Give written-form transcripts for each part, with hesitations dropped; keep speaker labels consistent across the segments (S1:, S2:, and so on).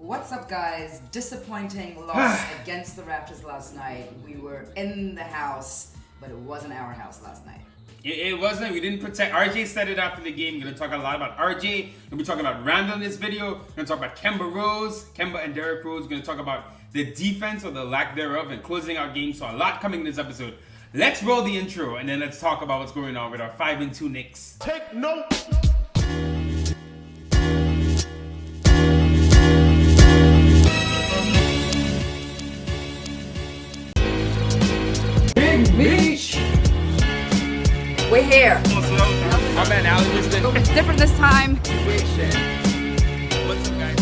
S1: What's up, guys? Disappointing loss against the Raptors last night. We were in the house, but it wasn't our house last night.
S2: It wasn't. We didn't protect. RJ said it after the game. We're going to talk a lot about RJ. We're going to be talking about Randle in this video. We're going to talk about Kemba and Derrick Rose. We're going to talk about the defense or the lack thereof and closing out games. So a lot coming in this episode. Let's roll the intro and then let's talk about what's going on with our 5-2 Knicks.
S3: Take notes.
S1: We're here.
S2: My man, Alex.
S1: It's different this time.
S2: What's up, guys?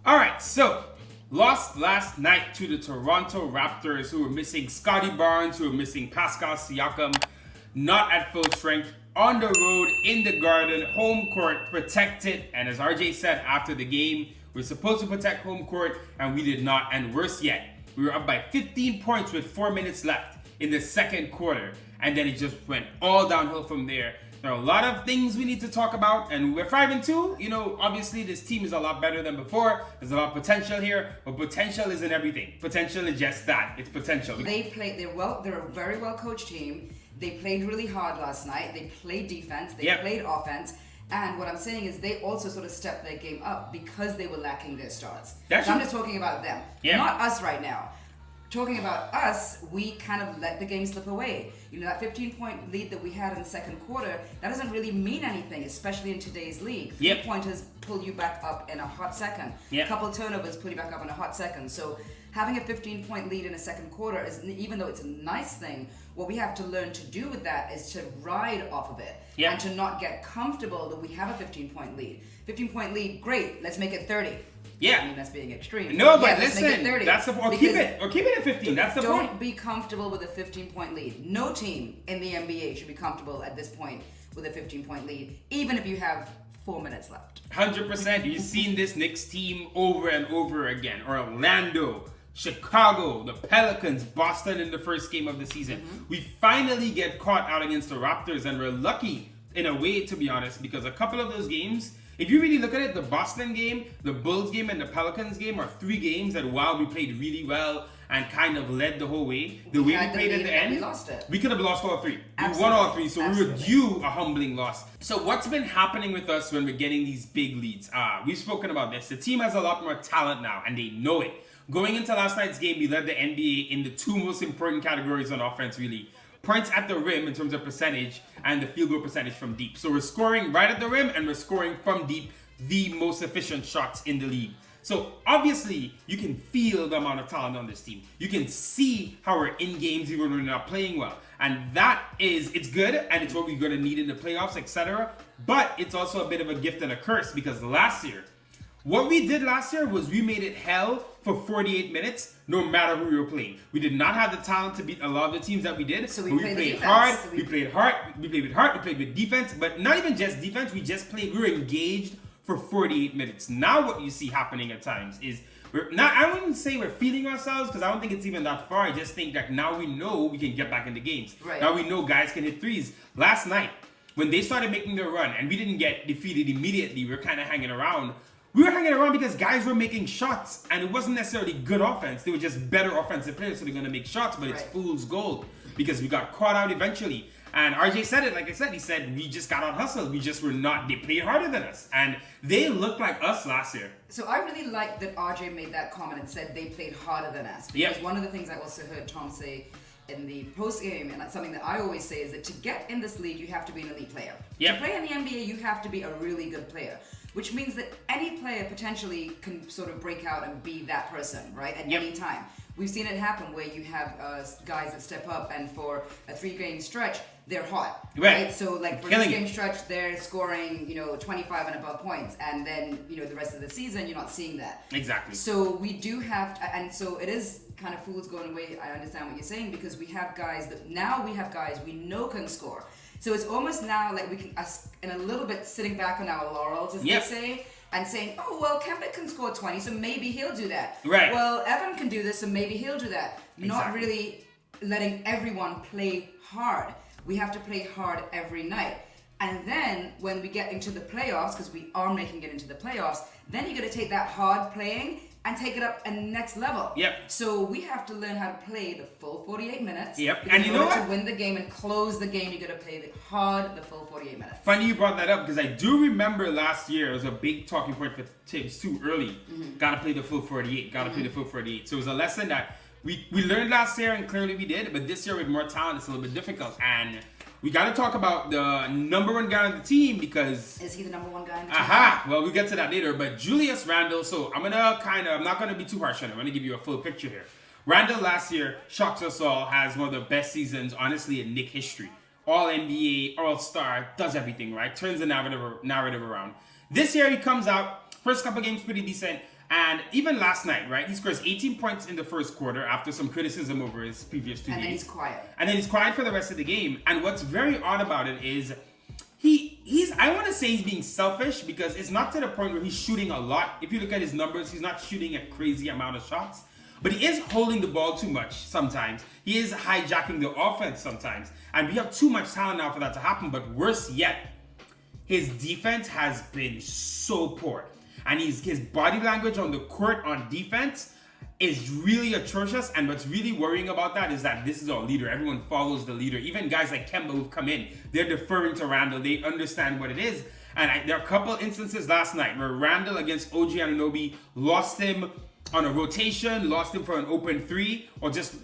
S2: Alright, so lost last night to the Toronto Raptors, who were missing Scotty Barnes, who were missing Pascal Siakam, not at full strength, on the road, in the Garden, home court, protected. And as RJ said after the game, we're supposed to protect home court, and we did not. And worse yet, we were up by 15 points with 4 minutes left in the second quarter, and then it just went all downhill from there. There are a lot of things we need to talk about, and we're 5-2. You know, obviously this team is a lot better than before. There's a lot of potential here, but potential isn't everything. Potential is just that. It's potential.
S1: They're a very well coached team. They played really hard last night. They played defense. They played offense. And what I'm saying is they also sort of stepped their game up because they were lacking their stars. I'm just talking about them, not us right now. Talking about us, we kind of let the game slip away. You know, that 15-point lead that we had in the second quarter, that doesn't really mean anything, especially in today's league. 3-pointers pull you back up in a hot second. A couple turnovers pull you back up in a hot second. So having a 15-point lead in a second quarter, is, even though it's a nice thing, what we have to learn to do with that is to ride off of it and to not get comfortable that we have a 15-point lead. 15-point lead, great, let's make it 30. I mean, that's being extreme.
S2: No, but listen, that's the point. Keep it at 15. That's the point.
S1: Don't be comfortable with a 15-point lead. No team in the NBA should be comfortable at this point with a 15-point lead, even if you have 4 minutes left.
S2: 100%. You've seen this Knicks team over and over again. Orlando, Chicago, the Pelicans, Boston in the first game of the season. We finally get caught out against the Raptors, and we're lucky in a way, to be honest, because a couple of those games, if you really look at it, the Boston game, the Bulls game, and the Pelicans game are 3 games that while we played really well and kind of led the whole way, the way we played at the end,
S1: we lost it.
S2: We could have lost all 3.
S1: Absolutely.
S2: We won all 3, so we were due a humbling loss. So what's been happening with us when we're getting these big leads? We've spoken about this. The team has a lot more talent now, and they know it. Going into last night's game, we led the NBA in the 2 most important categories on offense, really. Points at the rim in terms of percentage and the field goal percentage from deep. So we're scoring right at the rim and we're scoring from deep, the most efficient shots in the league. So obviously you can feel the amount of talent on this team. You can see how we're in games even when we're not playing well. And it's good and it's what we're going to need in the playoffs, etc. But it's also a bit of a gift and a curse because what we did last year was we made it hell for 48 minutes, no matter who we were playing. We did not have the talent to beat a lot of the teams that we did.
S1: So we played
S2: hard. We played hard. We played with heart. We played with defense, but not even just defense. We were engaged for 48 minutes. Now what you see happening at times is I wouldn't say we're feeling ourselves because I don't think it's even that far. I just think that now we know we can get back into games.
S1: Right.
S2: Now we know guys can hit threes. Last night, when they started making their run and we didn't get defeated immediately, we were kind of hanging around. We were hanging around because guys were making shots, and it wasn't necessarily good offense. They were just better offensive players, so they're going to make shots, but it's fool's gold because we got caught out eventually. And RJ said it, like I said, he said, we just got out hustled. We just were not, they played harder than us. And they looked like us last year.
S1: So I really like that RJ made that comment and said they played harder than us. Because one of the things I also heard Tom say in the post game, and that's something that I always say, is that to get in this league, you have to be an elite player. To play in the NBA, you have to be a really good player. Which means that any player potentially can sort of break out and be that person, right? At any time. We've seen it happen where you have guys that step up and for a 3-game stretch, they're hot. Right? So like for a 3-game stretch, they're scoring, 25 and above points. And then, the rest of the season, you're not seeing that.
S2: Exactly.
S1: So we do have, and so it is kind of fool's going away. I understand what you're saying because we have guys we know can score. So it's almost now like we can, us in a little bit sitting back on our laurels, as they say, and saying, oh, well, Kemba can score 20, so maybe he'll do that.
S2: Right.
S1: Well, Evan can do this, so maybe he'll do that. Exactly. Not really letting everyone play hard. We have to play hard every night. And then when we get into the playoffs, because we are making it into the playoffs, then you got to take that hard playing and take it up a next level.
S2: Yep.
S1: So we have to learn how to play the full 48 minutes.
S2: Yep. And you know what?
S1: To win the game and close the game, you got to play the hard the full 48 minutes.
S2: Funny you brought that up because I do remember last year it was a big talking point for Tibbs too early. Got to play the full 48. Got to play the full 48. So it was a lesson that we learned last year and clearly we did. But this year with more talent, it's a little bit difficult. And we got to talk about the number one guy on the team because...
S1: Is he the number one guy on the team?
S2: Aha! Well, we'll get to that later. But Julius Randle, so I'm not going to be too harsh on him. I'm going to give you a full picture here. Randle last year, shocks us all, has one of the best seasons, honestly, in Knick history. All NBA, All-Star, does everything, right? Turns the narrative around. This year, he comes out, first couple games pretty decent. And even last night, right, he scores 18 points in the first quarter after some criticism over his previous 2 games.
S1: And then he's quiet.
S2: And then he's quiet for the rest of the game. And what's very odd about it is he's I want to say he's being selfish because it's not to the point where he's shooting a lot. If you look at his numbers, he's not shooting a crazy amount of shots. But he is holding the ball too much sometimes. He is hijacking the offense sometimes. And we have too much talent now for that to happen. But worse yet, his defense has been so poor. And his body language on the court on defense is really atrocious. And what's really worrying about that is that this is our leader. Everyone follows the leader. Even guys like Kemba who've come in, they're deferring to Randle. They understand what it is. And there are a couple instances last night where Randle against OG Anunoby lost him on a rotation, lost him for an open 3, or just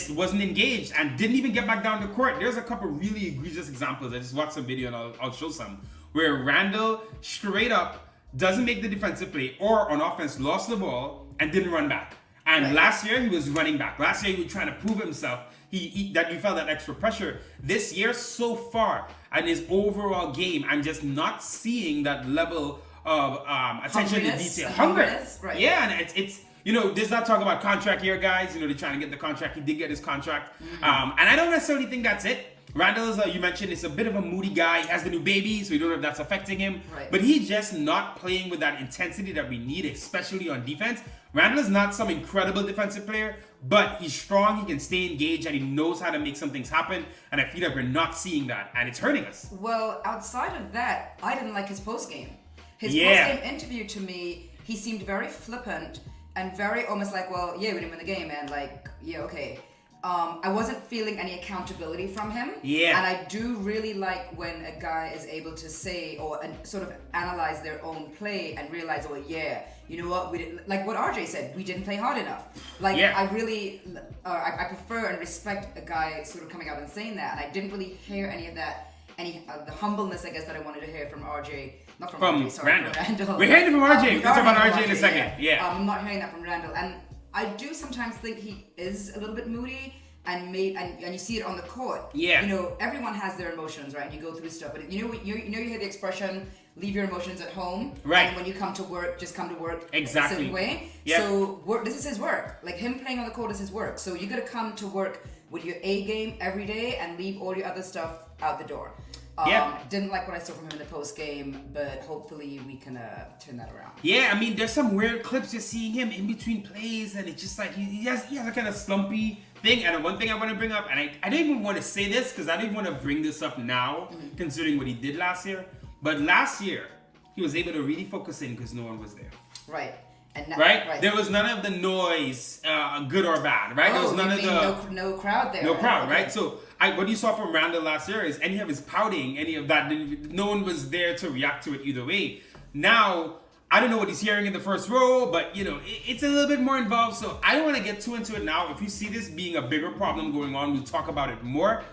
S2: wasn't engaged and didn't even get back down the court. There's a couple really egregious examples. I just watched some video and I'll show some. Where Randle straight up doesn't make the defensive play, or on offense lost the ball and didn't run back. And last year he was running back. Last year he was trying to prove himself. He felt that extra pressure. This year so far, and his overall game, I'm just not seeing that level of attention to detail. Hunger. Right. Yeah, and it's there's not talk about contract here, guys. They're trying to get the contract. He did get his contract. And I don't necessarily think that's it. Randle is, you mentioned, is a bit of a moody guy. He has the new baby, so we don't know if that's affecting him.
S1: Right.
S2: But he's just not playing with that intensity that we need, especially on defense. Randle is not some incredible defensive player, but he's strong, he can stay engaged, and he knows how to make some things happen. And I feel like we're not seeing that, and it's hurting us.
S1: Well, outside of that, I didn't like his postgame. His postgame interview, to me, he seemed very flippant and very almost like, well, yeah, we didn't win the game, man. Like, yeah, okay. I wasn't feeling any accountability from him.
S2: Yeah.
S1: And I do really like when a guy is able to say or sort of analyze their own play and realize, oh yeah, you know what, we did, like what RJ said, we didn't play hard enough. Like I really, I prefer and respect a guy sort of coming out and saying that. And I didn't really hear any of that, the humbleness, I guess, that I wanted to hear from RJ. Not from RJ, sorry,
S2: Randle.
S1: From Randle.
S2: We're hearing it from RJ. We'll talk about RJ in a second. Yeah.
S1: I'm not hearing that from Randle. And I do sometimes think he is a little bit moody and you see it on the court.
S2: Yeah.
S1: Everyone has their emotions, right? And you go through stuff. But you hear the expression, leave your emotions at home.
S2: Right.
S1: And when you come to work, just come to work
S2: exactly.
S1: a certain way.
S2: Yep.
S1: So this is his work. Like him playing on the court is his work. So you got to come to work with your A game every day and leave all your other stuff out the door. Didn't like what I saw from him in the post game, but hopefully we can turn that around.
S2: Yeah, I mean, there's some weird clips just seeing him in between plays, and it's just like he has a kind of slumpy thing. And one thing I want to bring up, and I don't even want to say this because I don't even want to bring this up now, considering what he did last year. But last year, he was able to really focus in because no one was there.
S1: Right.
S2: Right? There was none of the noise, good or bad, right? There was none of the
S1: no crowd there.
S2: No crowd, right? So what you saw from Randle last year is any of his pouting, any of that, no one was there to react to it either way. Now, I don't know what he's hearing in the first row, but it's a little bit more involved. So I don't want to get too into it now. If you see this being a bigger problem going on, we'll talk about it more.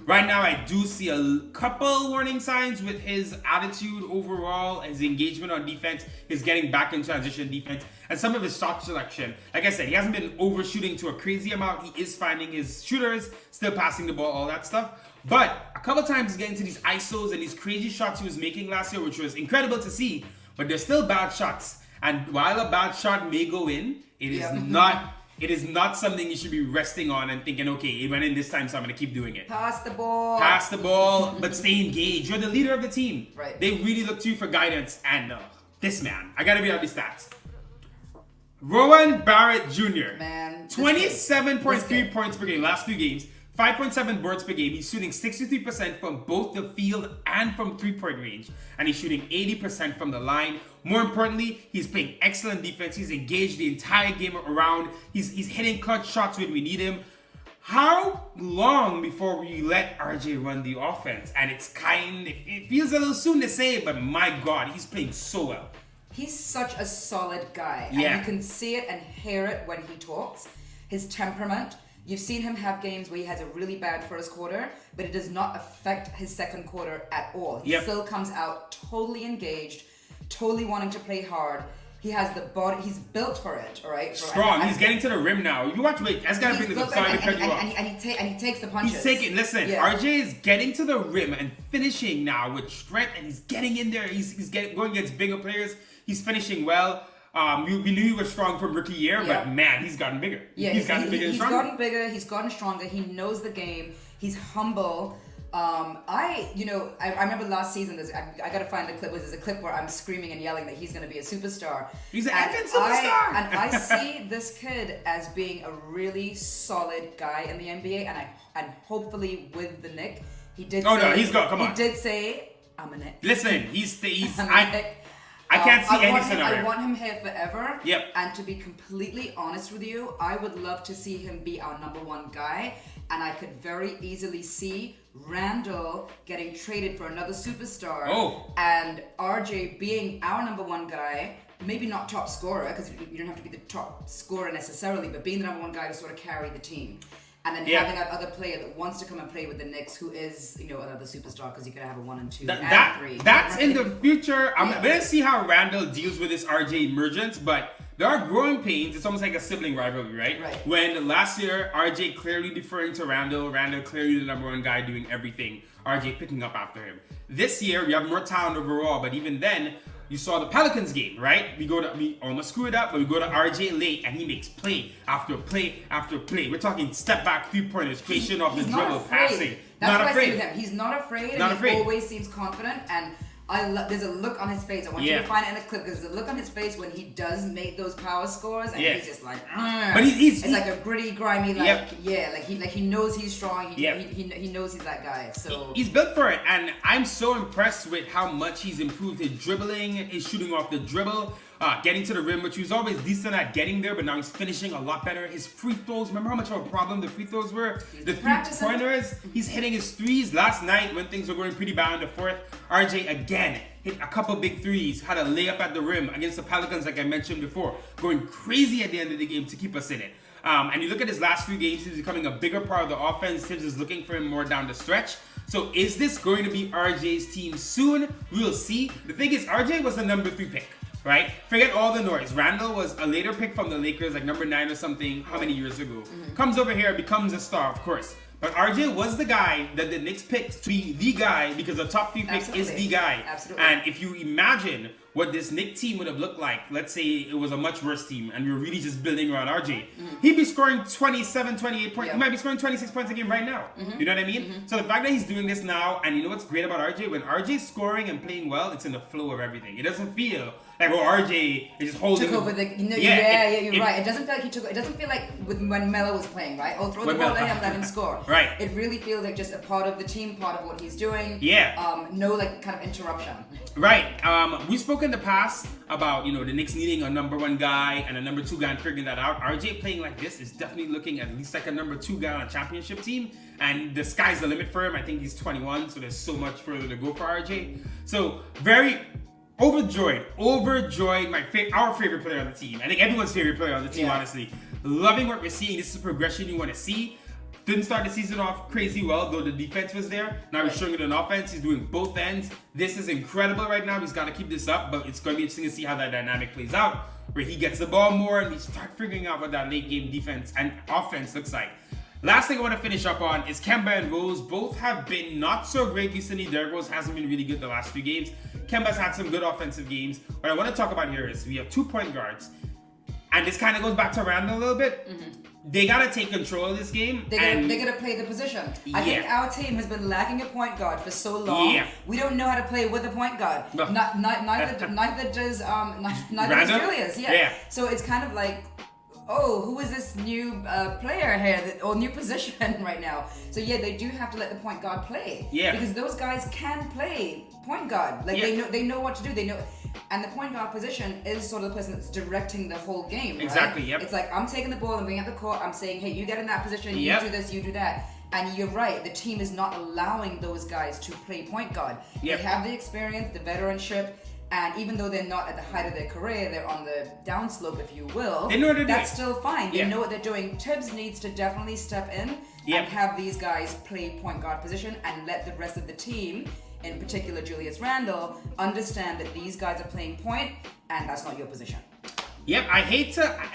S2: Right now, I do see a couple warning signs with his attitude overall, his engagement on defense, his getting back in transition defense, and some of his shot selection. Like I said, he hasn't been overshooting to a crazy amount. He is finding his shooters, still passing the ball, all that stuff. But a couple times he's getting to these ISOs and these crazy shots he was making last year, which was incredible to see. But they're still bad shots. And while a bad shot may go in, it is not something you should be resting on and thinking, okay, it went in this time, so I'm going to keep doing it.
S1: Pass the ball,
S2: but stay engaged. You're the leader of the team.
S1: Right.
S2: They really look to you for guidance. And this man, I got to be on these stats. Rowan Barrett Jr.
S1: Man.
S2: 27.3 points per game, last 2 games. 5.7 boards per game. He's shooting 63% from both the field and from three-point range. And he's shooting 80% from the line. More importantly, he's playing excellent defense. He's engaged the entire game around. He's hitting clutch shots when we need him. How long before we let RJ run the offense? And it feels a little soon to say, but my God, he's playing so well.
S1: He's such a solid guy.
S2: Yeah.
S1: And you can see it and hear it when he talks. His temperament. You've seen him have games where he has a really bad first quarter, but it does not affect his second quarter at all. He still comes out totally engaged, totally wanting to play hard. He has the body. He's built for it, all right?
S2: Strong. He's getting to the rim now. You watch. Wait, I just gotta bring this up. Sorry to cut you off.
S1: And he takes the punches.
S2: He's taking. Listen, RJ is getting to the rim and finishing now with strength, and he's getting in there. He's going against bigger players. He's finishing well. We knew he was strong from rookie year, but man, he's gotten bigger.
S1: Yeah,
S2: he's gotten bigger and stronger.
S1: He's gotten bigger. He's gotten stronger. He knows the game. He's humble. I remember last season. I gotta find the clip. There's a clip where I'm screaming and yelling that he's gonna be a superstar.
S2: He's an effing superstar.
S1: And I see this kid as being a really solid guy in the NBA, and hopefully with the Knick, he did.
S2: Oh no, he's got. Come on.
S1: He did say, "I'm a Knick."
S2: He's. I
S1: I
S2: can't see any scenario.
S1: I want him here forever.
S2: Yep.
S1: And to be completely honest with you, I would love to see him be our number one guy. And I could very easily see Randle getting traded for another superstar.
S2: Oh.
S1: And RJ being our number one guy. Maybe not top scorer, because you don't have to be the top scorer necessarily, but being the number one guy to sort of carry the team. And then having that other player that wants to come and play with the Knicks, who is, another superstar, because you could have a 1 and 2 and 3.
S2: That's in the future. We're going to see how Randle deals with this RJ emergence, but there are growing pains. It's almost like a sibling rivalry, right? When last year, RJ clearly deferring to Randle clearly the number one guy doing everything, RJ picking up after him. This year, we have more talent overall, but even then, you saw the Pelicans game, right? We almost screw it up, but we go to RJ late, and he makes play after play after play. We're talking step back 3-pointers, creation of the dribble, passing.
S1: That's
S2: not
S1: what
S2: afraid.
S1: I say with him. He's not afraid, and he always seems confident. And there's a look on his face. I want you to find it in the clip, because there's a look on his face when he does make those power scores, and he's just like,
S2: but it's
S1: like a gritty, grimy, he knows he's strong. He knows he's that guy. So
S2: he's built for it, and I'm so impressed with how much he's improved his dribbling, his shooting off the dribble, getting to the rim, which he was always decent at getting there, but now he's finishing a lot better. His free throws, remember how much of a problem the free throws were? The 3-pointers, he's hitting his threes. Last night, when things were going pretty bad in the fourth, RJ again hit a couple big threes, had a layup at the rim against the Pelicans, like I mentioned before, going crazy at the end of the game to keep us in it. And you look at his last 3 games, he's becoming a bigger part of the offense. Tibbs is looking for him more down the stretch. So is this going to be RJ's team soon? We'll see. The thing is, RJ was the number 3 pick. Right? Forget all the noise. Randle was a later pick from the Lakers, like number 9 or something, how many years ago? Comes over here, becomes a star, of course. But RJ was the guy that the Knicks picked to be the guy, because the top 3 pick is the guy.
S1: Absolutely.
S2: And if you imagine what this Knicks team would have looked like, let's say it was a much worse team and we were really just building around RJ, he'd be scoring 27, 28 points. He might be scoring 26 points a game right now. You know what I mean? So the fact that he's doing this now, and you know what's great about RJ? When RJ's scoring and playing well, it's in the flow of everything. It doesn't feel like, RJ is just holding.
S1: Took over the. You're right. It doesn't feel like he took. It doesn't feel like when Melo was playing, right? Oh, throw the ball at him, let him score.
S2: Right.
S1: It really feels like just a part of the team, part of what he's doing. No kind of interruption.
S2: Right. We spoke in the past about the Knicks needing a number 1 guy and a number 2 guy and figuring that out. RJ playing like this is definitely looking at least like a number 2 guy on a championship team, and the sky's the limit for him. I think he's 21, so there's so much further to go for RJ. So very overjoyed, our favorite player on the team. I think everyone's favorite player on the team, honestly. Loving what we're seeing. This is progression you want to see. Didn't start the season off crazy well, though the defense was there. Now he's showing it on offense. He's doing both ends. This is incredible right now. He's got to keep this up, but it's going to be interesting to see how that dynamic plays out, where he gets the ball more and we start figuring out what that late game defense and offense looks like. Last thing I want to finish up on is Kemba and Rose. Both have been not so great recently. Derrick Rose hasn't been really good the last 3 games. Kemba's had some good offensive games. What I want to talk about here is we have 2 point guards. And this kind of goes back to Randle a little bit. They got to take control of this game.
S1: They're going to play the position. I think our team has been lacking a point guard for so long. We don't know how to play with a point guard.
S2: No.
S1: Neither does Julius. So it's kind of like, oh, who is this new player here or new position right now? So yeah, they do have to let the point guard play.
S2: Yeah.
S1: Because those guys can play point guard. Like they know what to do. They know, and the point guard position is sort of the person that's directing the whole game. Right?
S2: Exactly. Yep.
S1: It's like I'm taking the ball and bringing up the court. I'm saying, hey, you get in that position. You do this. You do that. And you're right, the team is not allowing those guys to play point guard.
S2: Yep.
S1: They have the experience, the veteranship, and even though they're not at the height of their career, they're on the downslope, if you will.
S2: They know what they're
S1: That's
S2: doing.
S1: still fine. They know what they're doing. Tibbs needs to definitely step in and have these guys play point guard position and let the rest of the team, in particular Julius Randle, understand that these guys are playing point and that's not your position.
S2: Yep, I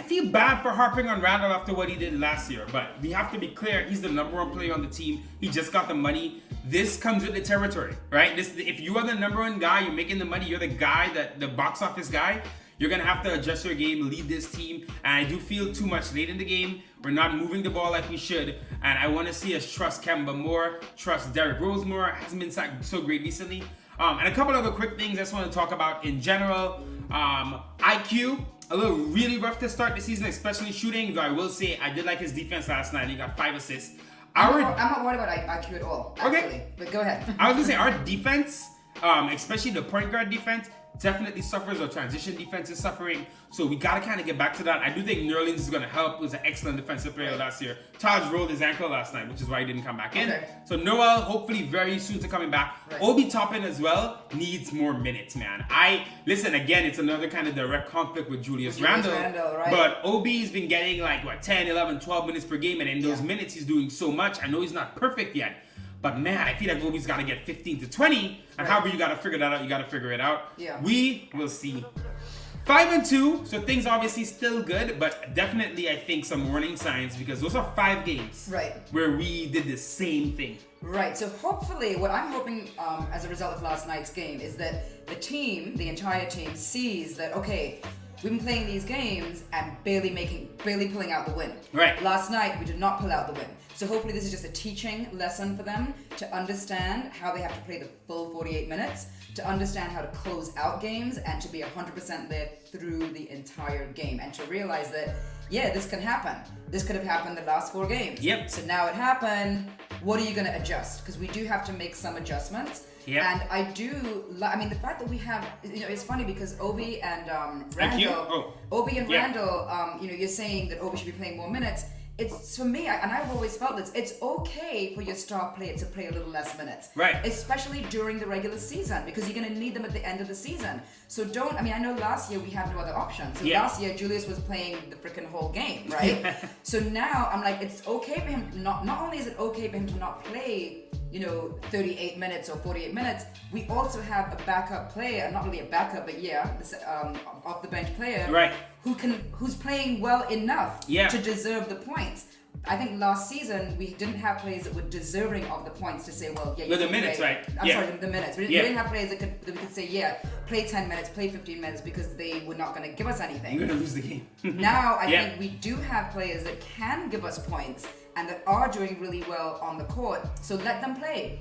S2: feel bad for harping on Randle after what he did last year, but we have to be clear, he's the number one player on the team. He just got the money. This comes with the territory, right? If you are the number one guy, you're making the money, you're the guy, the box office guy, you're going to have to adjust your game, lead this team. And I do feel too much late in the game. We're not moving the ball like we should. And I want to see us trust Kemba more, trust Derrick Rose more. Hasn't been so great recently. And a couple other quick things I just want to talk about in general. IQ. A little really rough to start the season, especially shooting. Though I will say I did like his defense last night. He got 5 assists.
S1: I'm not worried about IQ at all, actually.
S2: Okay.
S1: But go ahead.
S2: I was going to say our defense, especially the point guard defense, definitely suffers. Our transition defense is suffering. So we got to kind of get back to that. I do think Nerlens is going to help. He was an excellent defensive player last year. Taj rolled his ankle last night, which is why he didn't come back in. So Noel, hopefully very soon to coming back. Obi Toppin as well needs more minutes, man. Listen, again, it's another kind of direct conflict with Julius Randle.
S1: Right?
S2: But Obi's been getting like, 10, 11, 12 minutes per game. And in those minutes, he's doing so much. I know he's not perfect yet. But man, I feel like Obi's got to get 15 to 20. And however you got to figure that out, you got to figure it out.
S1: Yeah.
S2: We will see. 5-2, so things obviously still good, but definitely I think some warning signs because those are 5 games where we did the same thing.
S1: Right, so hopefully, what I'm hoping as a result of last night's game is that the team, the entire team, sees that, okay, we've been playing these games and barely pulling out the win.
S2: Right.
S1: Last night, we did not pull out the win. So hopefully this is just a teaching lesson for them to understand how they have to play the full 48 minutes, to understand how to close out games, and to be 100% there through the entire game, and to realize that, yeah, this can happen. This could have happened the last 4 games.
S2: Yep.
S1: So now it happened. What are you going to adjust? Because we do have to make some adjustments.
S2: Yep.
S1: And I mean, the fact that we have, it's funny because Obi and Randle, Randle, you're saying that Obi should be playing more minutes. It's for me, and I've always felt this, it's okay for your star player to play a little less minutes.
S2: Right.
S1: Especially during the regular season, because you're going to need them at the end of the season. So I know last year we had no other option. So last year Julius was playing the freaking whole game, right? So now I'm like, it's okay for him, not only is it okay for him to not play 38 minutes or 48 minutes, we also have a backup player, not really a backup, but off the bench player, who's playing well enough to deserve the points. I think last season we didn't have players that were deserving of the points to say, well, you
S2: the minutes,
S1: play.
S2: right?
S1: I'm sorry, the minutes. We didn't have players that we could say, play 10 minutes, play 15 minutes, because they were not going to give us anything.
S2: You're going to lose the game.
S1: Now I think we do have players that can give us points and that are doing really well on the court, so let them play.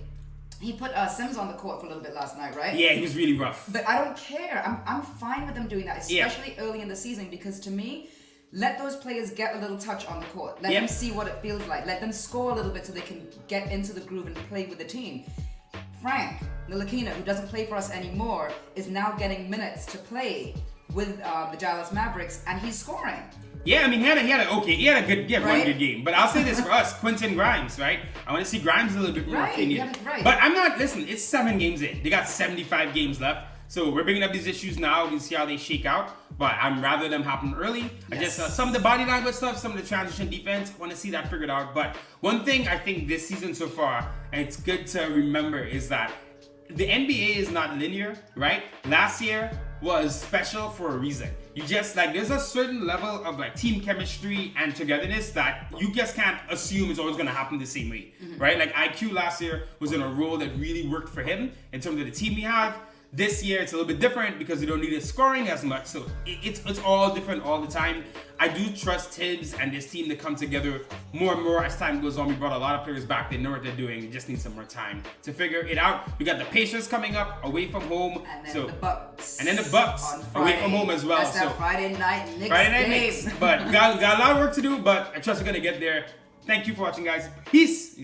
S1: He put Sims on the court for a little bit last night, right?
S2: Yeah, he was really rough.
S1: But I don't care. I'm fine with them doing that, especially early in the season, because to me, let those players get a little touch on the court. Let them see what it feels like. Let them score a little bit so they can get into the groove and play with the team. Frank Ntilikina, who doesn't play for us anymore, is now getting minutes to play with the Dallas Mavericks, and he's scoring.
S2: Yeah, I mean, he had a good game. But I'll say this for us, Quentin Grimes, right? I want to see Grimes a little bit more if they need it. But it's 7 games in. They got 75 games left. So we're bringing up these issues now. We can see how they shake out. But I'm rather them happen early. I just some of the body language stuff, some of the transition defense, I want to see that figured out. But one thing I think this season so far, and it's good to remember, is that the NBA is not linear, right? Last year was special for a reason. You just there's a certain level of team chemistry and togetherness that you just can't assume is always going to happen the same way, right? IQ last year was in a role that really worked for him in terms of the team we have. This year it's a little bit different because we don't need it scoring as much. So it's all different all the time. I do trust Tibbs and this team to come together more and more as time goes on. We brought a lot of players back. They know what they're doing. We just need some more time to figure it out. We got the Pacers coming up away from home.
S1: And then the Bucks.
S2: And then the Bucks away from home as well.
S1: That's that Friday night Knicks game.
S2: Knicks. But got a lot of work to do, but I trust we're going to get there. Thank you for watching, guys. Peace.